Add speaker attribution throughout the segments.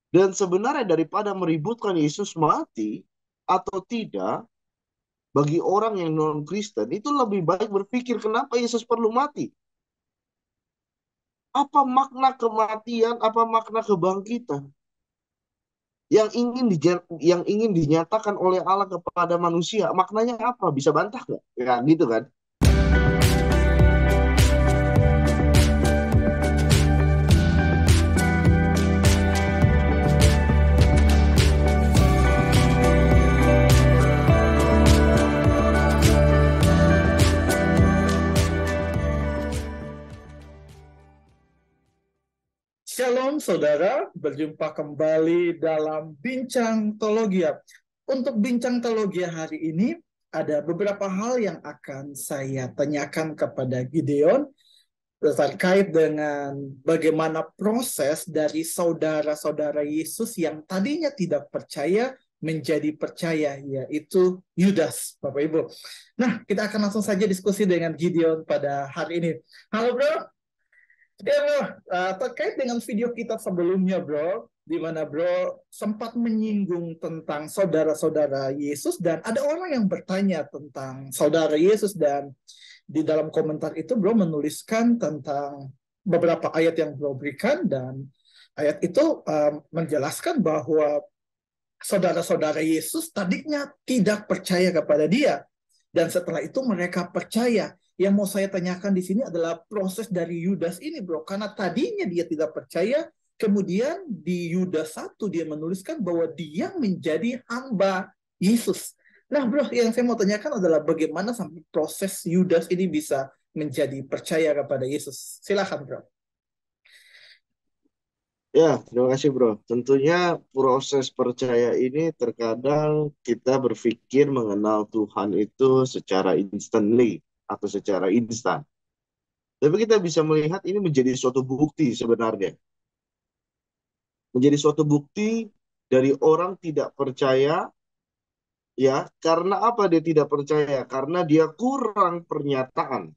Speaker 1: Dan sebenarnya daripada meributkan Yesus mati atau tidak, bagi orang yang non-Kristen itu lebih baik berpikir kenapa Yesus perlu mati. Apa makna kematian, apa makna kebangkitan yang ingin dinyatakan oleh Allah kepada manusia. Maknanya apa? Bisa bantah nggak? Ya gitu kan.
Speaker 2: Shalom saudara, berjumpa kembali dalam Bincang Teologia. Untuk Bincang Teologia hari ini, ada beberapa hal yang akan saya tanyakan kepada Gideon terkait dengan bagaimana proses dari saudara-saudara Yesus yang tadinya tidak percaya menjadi percaya, yaitu Yudas, Bapak Ibu. Nah, kita akan langsung saja diskusi dengan Gideon pada hari ini. Halo bro. Ya bro, terkait dengan video kita sebelumnya bro, di mana bro sempat menyinggung tentang saudara-saudara Yesus dan ada orang yang bertanya tentang saudara Yesus dan di dalam komentar itu bro menuliskan tentang beberapa ayat yang bro berikan dan ayat itu menjelaskan bahwa saudara-saudara Yesus tadinya tidak percaya kepada dia. Dan setelah itu mereka percaya. Yang mau saya tanyakan di sini adalah proses dari Yudas ini, bro. Karena tadinya dia tidak percaya, kemudian di Yudas 1 dia menuliskan bahwa dia menjadi hamba Yesus. Nah, bro, yang saya mau tanyakan adalah bagaimana sampai proses Yudas ini bisa menjadi percaya kepada Yesus. Silakan, bro.
Speaker 1: Ya, terima kasih bro. Tentunya proses percaya ini terkadang kita berpikir mengenal Tuhan itu secara instantly atau secara instan. Tapi kita bisa melihat ini menjadi suatu bukti sebenarnya. Menjadi suatu bukti dari orang tidak percaya, ya, karena apa dia tidak percaya? Karena dia kurang pernyataan.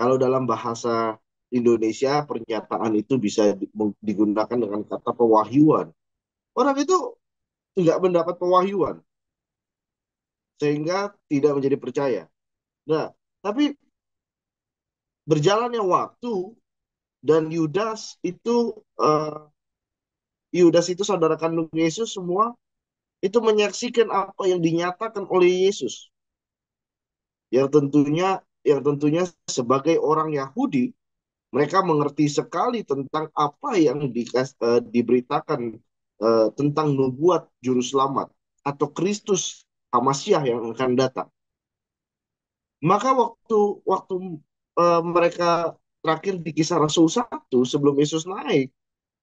Speaker 1: Kalau dalam bahasa Indonesia, pernyataan itu bisa digunakan dengan kata pewahyuan. Orang itu tidak mendapat pewahyuan, sehingga tidak menjadi percaya. Nah, tapi berjalannya waktu dan Yudas itu saudara kandung Yesus semua itu menyaksikan apa yang dinyatakan oleh Yesus, yang tentunya sebagai orang Yahudi mereka mengerti sekali tentang apa yang diberitakan tentang nubuat juru selamat atau Kristus Hamasyah yang akan datang. Maka waktu waktu mereka terakhir di Kisah Rasul 1 sebelum Yesus naik,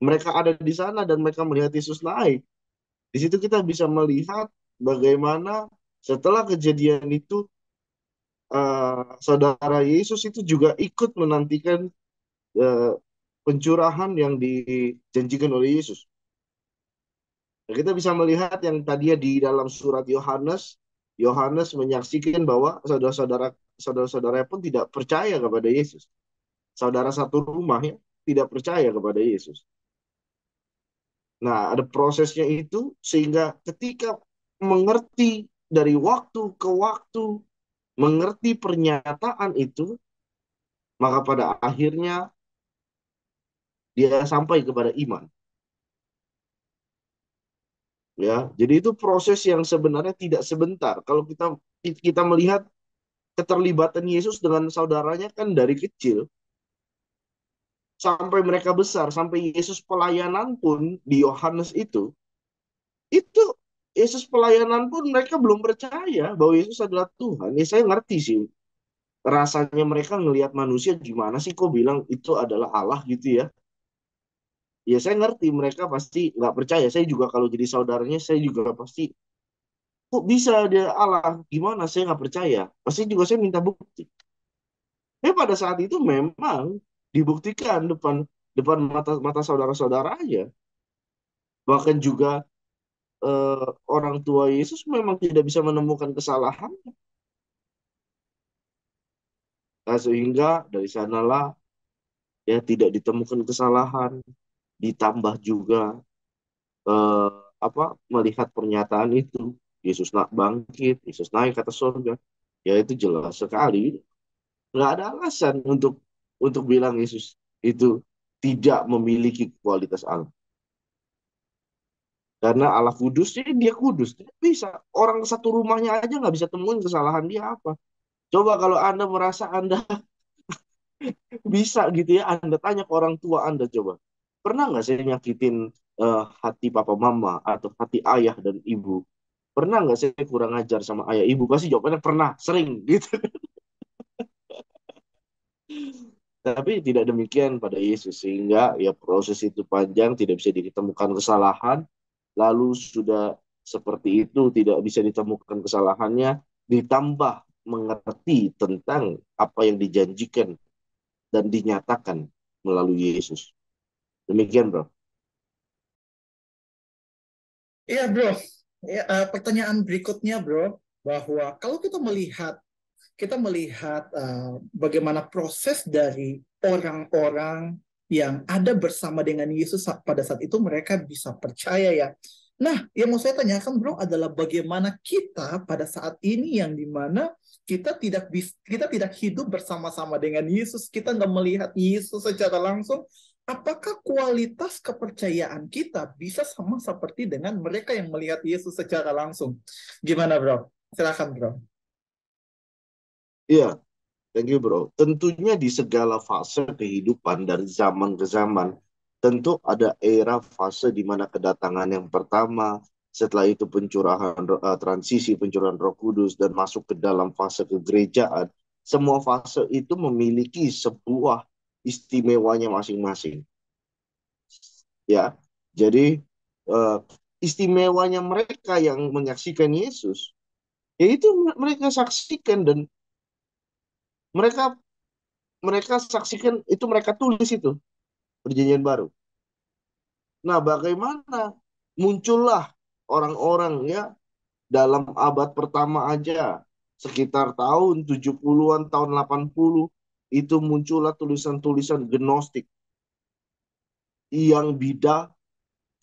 Speaker 1: mereka ada di sana dan mereka melihat Yesus naik. Di situ kita bisa melihat bagaimana setelah kejadian itu saudara Yesus itu juga ikut menantikan eh, pencurahan yang dijanjikan oleh Yesus. Nah, kita bisa melihat yang tadinya di dalam surat Yohanes, Yohanes menyaksikan bahwa saudara-saudara pun tidak percaya kepada Yesus. Saudara satu rumah ya tidak percaya kepada Yesus. Nah, ada prosesnya itu sehingga ketika mengerti dari waktu ke waktu, mengerti pernyataan itu, maka pada akhirnya dia sampai kepada iman. Ya, jadi itu proses yang sebenarnya tidak sebentar. Kalau kita kita melihat keterlibatan Yesus dengan saudaranya kan dari kecil sampai mereka besar, sampai Yesus pelayanan pun di Yohanes itu Yesus pelayanan pun mereka belum percaya bahwa Yesus adalah Tuhan. Ya saya ngerti sih rasanya mereka ngelihat manusia gimana sih kok bilang itu adalah Allah gitu ya. Ya saya ngerti mereka pasti nggak percaya. Saya juga kalau jadi saudaranya saya juga pasti kok bisa dia Allah gimana saya nggak percaya. Pasti juga saya minta bukti. Tapi pada saat itu memang dibuktikan depan depan mata mata saudara-saudaranya. Bahkan juga orang tua Yesus memang tidak bisa menemukan kesalahan. Nah, sehingga dari sanalah ya tidak ditemukan kesalahan, ditambah juga. eh, apa melihat pernyataan itu, Yesus nak bangkit, Yesus naik ke atas surga, ya itu jelas sekali. Nggak ada alasan untuk bilang Yesus itu tidak memiliki kualitas Allah. Karena Allah kudus, ya dia kudus. Tidak bisa. Orang satu rumahnya aja nggak bisa temuin kesalahan dia apa. Coba kalau Anda merasa Anda bisa gitu ya, Anda tanya ke orang tua Anda coba. Pernah nggak saya nyakitin hati papa mama atau hati ayah dan ibu? Pernah nggak saya kurang ajar sama ayah ibu? Pasti jawabannya pernah, sering gitu. Tapi tidak demikian pada Yesus. Sehingga ya proses itu panjang, tidak bisa ditemukan kesalahan. Lalu sudah seperti itu, tidak bisa ditemukan kesalahannya. Ditambah mengerti tentang apa yang dijanjikan dan dinyatakan melalui Yesus. Demikian, bro.
Speaker 2: Iya, bro. Ya, pertanyaan berikutnya, bro, bahwa kalau kita melihat bagaimana proses dari orang-orang yang ada bersama dengan Yesus pada saat itu mereka bisa percaya ya. Nah, yang mau saya tanyakan bro adalah bagaimana kita pada saat ini yang dimana kita tidak hidup bersama-sama dengan Yesus, kita nggak melihat Yesus secara langsung. Apakah kualitas kepercayaan kita bisa sama seperti dengan mereka yang melihat Yesus secara langsung? Gimana bro? Silakan bro.
Speaker 1: Iya, thank you, bro. Tentunya di segala fase kehidupan dari zaman ke zaman, tentu ada era fase di mana kedatangan yang pertama, setelah itu pencurahan transisi pencurahan Roh Kudus dan masuk ke dalam fase kegerejaan. Semua fase itu memiliki sebuah istimewanya masing-masing, ya. Jadi eh, istimewanya mereka yang menyaksikan Yesus, yaitu mereka saksikan dan mereka mereka saksikan itu, mereka tulis itu perjanjian baru. Nah, bagaimana muncullah orang-orang ya dalam abad pertama aja sekitar tahun 70-an, tahun 80 itu muncullah tulisan-tulisan gnostik yang bidah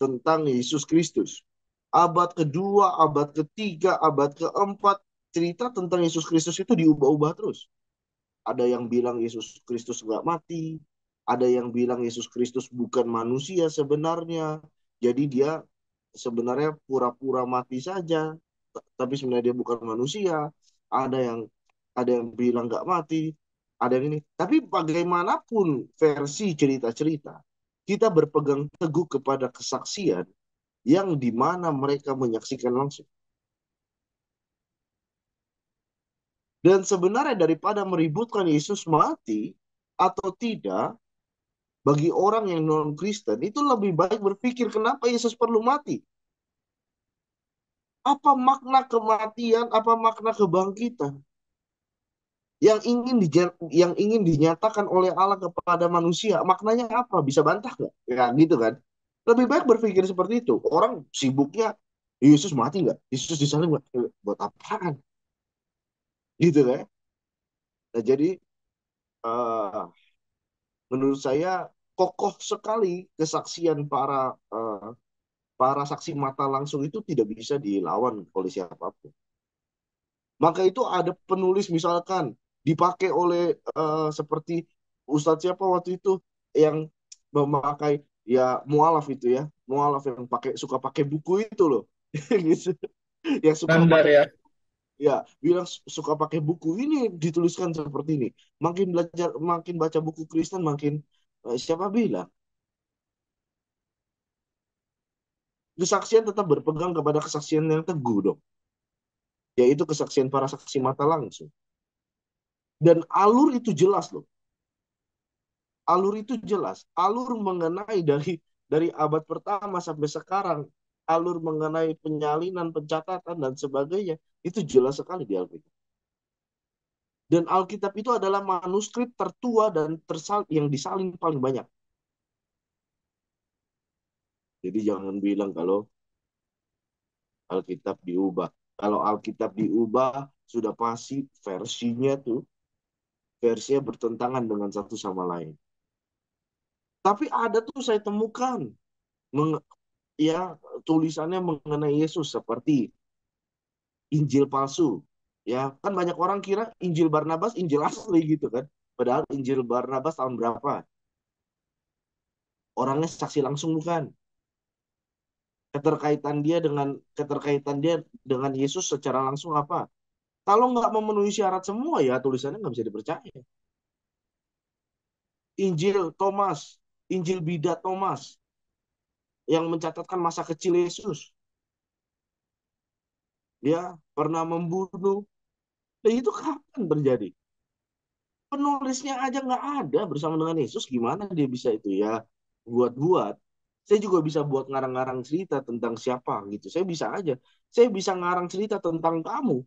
Speaker 1: tentang Yesus Kristus. Abad kedua, abad ketiga, abad keempat, cerita tentang Yesus Kristus itu diubah-ubah terus. Ada yang bilang Yesus Kristus nggak mati, ada yang bilang Yesus Kristus bukan manusia sebenarnya, jadi dia sebenarnya pura-pura mati saja, tapi sebenarnya dia bukan manusia. Ada yang ada yang bilang nggak mati, ada yang ini. Tapi bagaimanapun versi cerita-cerita, kita berpegang teguh kepada kesaksian yang di mana mereka menyaksikan langsung. Dan sebenarnya daripada meributkan Yesus mati atau tidak, bagi orang yang non-Kristen, itu lebih baik berpikir kenapa Yesus perlu mati. Apa makna kematian, apa makna kebangkitan yang ingin dinyatakan oleh Allah kepada manusia, maknanya apa? Bisa bantah nggak? Ya gitu kan. Lebih baik berpikir seperti itu. Orang sibuknya Yesus mati nggak? Yesus disalib nggak? Buat apaan? Gitu kan. Nah, jadi eh, menurut saya kokoh sekali kesaksian para saksi mata langsung itu tidak bisa dilawan oleh siapapun. Maka itu ada penulis misalkan dipakai oleh seperti Ustadz siapa waktu itu yang memakai ya mualaf itu ya, mualaf yang suka pakai buku itu loh, gitu. Yang suka
Speaker 2: Standar
Speaker 1: pakai
Speaker 2: ya.
Speaker 1: ya bilang suka pakai buku ini dituliskan seperti ini. Makin baca buku Kristen makin siapa bilang kesaksian tetap berpegang kepada kesaksian yang teguh dong, yaitu kesaksian para saksi mata langsung. Dan alur itu jelas loh. Alur itu jelas. Alur mengenai dari abad pertama sampai sekarang, alur mengenai penyalinan, pencatatan dan sebagainya itu jelas sekali di Alkitab. Dan Alkitab itu adalah manuskrip tertua dan yang disalin paling banyak. Jadi jangan bilang kalau Alkitab diubah. Kalau Alkitab diubah, sudah pasti versinya bertentangan dengan satu sama lain. Tapi ada tuh saya temukan ya tulisannya mengenai Yesus seperti Injil palsu. Ya, kan banyak orang kira Injil Barnabas Injil asli gitu kan. Padahal Injil Barnabas tahun berapa? Orangnya saksi langsung bukan. Keterkaitan dia dengan Yesus secara langsung apa? Kalau nggak memenuhi syarat semua ya tulisannya nggak bisa dipercaya. Injil Thomas, Injil Bidat Thomas yang mencatatkan masa kecil Yesus, ya pernah membunuh. Dan itu kapan terjadi? Penulisnya aja nggak ada bersama dengan Yesus, gimana dia bisa itu ya buat-buat. Saya juga bisa buat ngarang-ngarang cerita tentang siapa gitu. Saya bisa aja. Saya bisa ngarang cerita tentang kamu,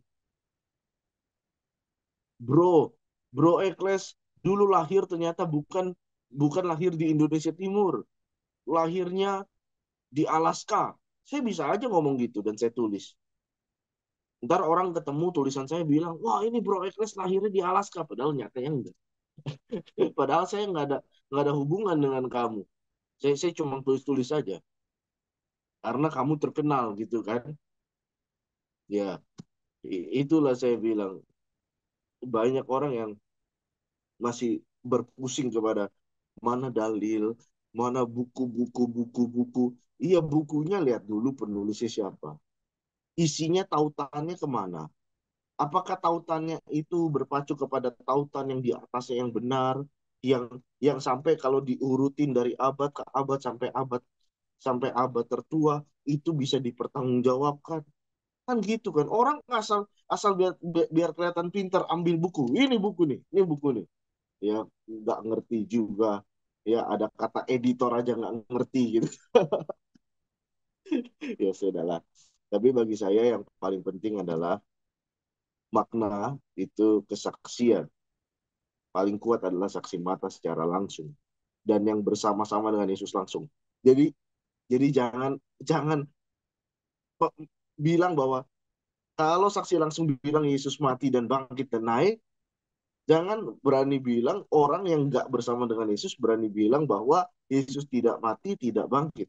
Speaker 1: bro. Bro Ekles dulu lahir ternyata bukan bukan lahir di Indonesia Timur, lahirnya di Alaska. Saya bisa aja ngomong gitu dan saya tulis. Ntar orang ketemu tulisan saya bilang, wah ini Bro Ekles lahirnya di Alaska, padahal nyatanya enggak. Padahal saya nggak ada hubungan dengan kamu. Saya cuma tulis-tulis saja karena kamu terkenal gitu kan. Ya, itulah saya bilang banyak orang yang masih berpusing kepada mana dalil, mana buku-buku buku-buku. Iya bukunya lihat dulu penulisnya siapa. Isinya tautannya kemana? Apakah tautannya itu berpacu kepada tautan yang di atasnya yang benar, yang sampai kalau diurutin dari abad ke abad sampai abad tertua itu bisa dipertanggungjawabkan. Kan gitu kan. Orang asal asal biar kelihatan pintar ambil buku. Ini buku nih. Ya nggak ngerti juga. Ya ada kata editor aja nggak ngerti gitu. Ya sudahlah. Tapi bagi saya yang paling penting adalah makna itu kesaksian. Paling kuat adalah saksi mata secara langsung dan yang bersama-sama dengan Yesus langsung. Jadi jangan jangan bilang bahwa kalau saksi langsung bilang Yesus mati dan bangkit dan naik, jangan berani bilang orang yang nggak bersama dengan Yesus berani bilang bahwa Yesus tidak mati, tidak bangkit.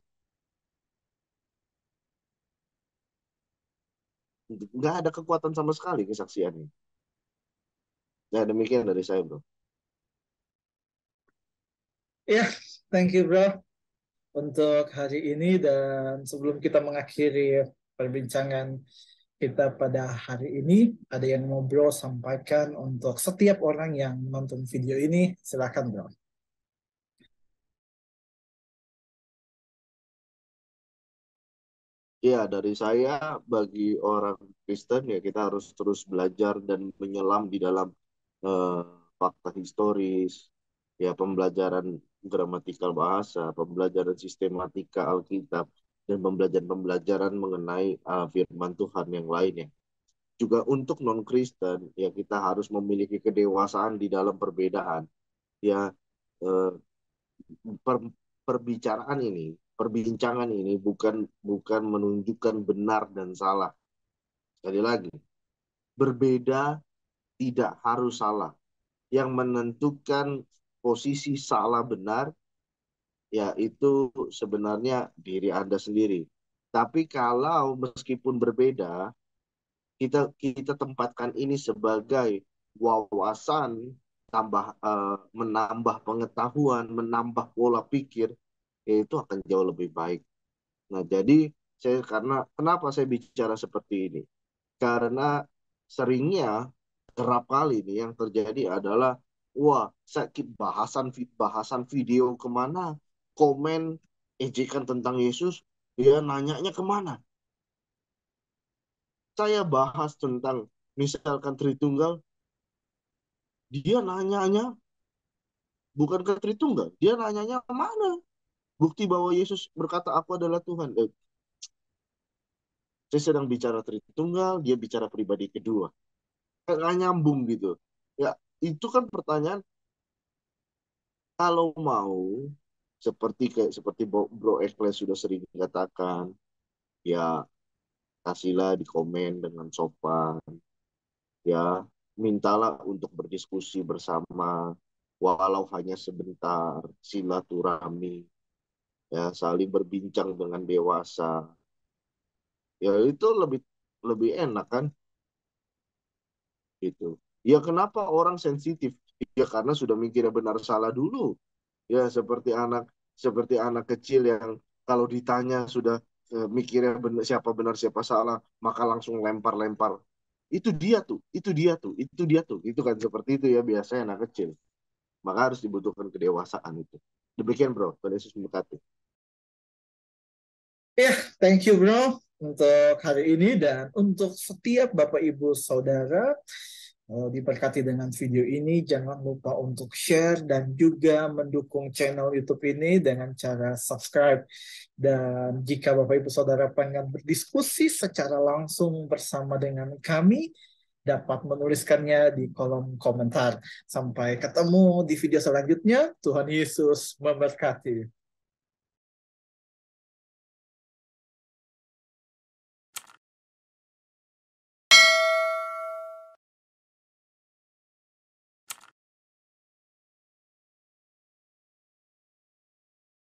Speaker 1: Nggak ada kekuatan sama sekali kesaksiannya. Nah, demikian dari saya, bro.
Speaker 2: Ya, thank you bro untuk hari ini, dan sebelum kita mengakhiri perbincangan kita pada hari ini, ada yang mau bro sampaikan untuk setiap orang yang nonton video ini, silakan bro.
Speaker 1: Ya, dari saya bagi orang Kristen ya kita harus terus belajar dan menyelam di dalam eh, fakta historis, ya pembelajaran gramatikal bahasa, pembelajaran sistematika Alkitab, dan pembelajaran-pembelajaran mengenai firman Tuhan yang lainnya. Juga untuk non-Kristen ya kita harus memiliki kedewasaan di dalam perbedaan. Ya, eh, per- perbicaraan ini, perbincangan ini bukan bukan menunjukkan benar dan salah. Sekali lagi, berbeda tidak harus salah. Yang menentukan posisi salah benar yaitu sebenarnya diri Anda sendiri. Tapi kalau meskipun berbeda, kita tempatkan ini sebagai wawasan menambah pengetahuan, menambah pola pikir, ya itu akan jauh lebih baik. Nah, jadi karena kenapa saya bicara seperti ini? Karena seringnya kerap kali ini yang terjadi adalah wah, sakit bahasan video kemana, komen ejekan tentang Yesus, dia nanyanya kemana? Saya bahas tentang misalkan Tritunggal, dia nanyanya bukan ke Tritunggal, dia nanyanya kemana? Bukti bahwa Yesus berkata aku adalah Tuhan. Saya sedang bicara Tritunggal, dia bicara pribadi kedua. Kayak nggak nyambung gitu. Ya, itu kan pertanyaan kalau mau seperti Bro Ekles sudah sering katakan, ya kasihlah di komen dengan sopan, ya mintalah untuk berdiskusi bersama, walau hanya sebentar, silaturahmi. ya saling berbincang dengan dewasa. Ya itu lebih lebih enak kan gitu. Ya kenapa orang sensitif? Ya karena sudah mikirnya benar salah dulu. Ya seperti anak kecil yang kalau ditanya sudah mikirnya benar, siapa benar siapa salah, maka langsung lempar-lempar. Itu dia tuh, itu dia tuh, itu dia tuh. Itu kan seperti itu ya biasanya anak kecil. Maka harus dibutuhkan kedewasaan itu. Demikian bro, Tuhan Yesus memberkati.
Speaker 2: Ya, thank you bro untuk hari ini dan untuk setiap Bapak Ibu Saudara diberkati dengan video ini. Jangan lupa untuk share dan juga mendukung channel YouTube ini dengan cara subscribe. Dan jika Bapak Ibu Saudara pengen berdiskusi secara langsung bersama dengan kami, dapat menuliskannya di kolom komentar. Sampai ketemu di video selanjutnya. Tuhan Yesus memberkati.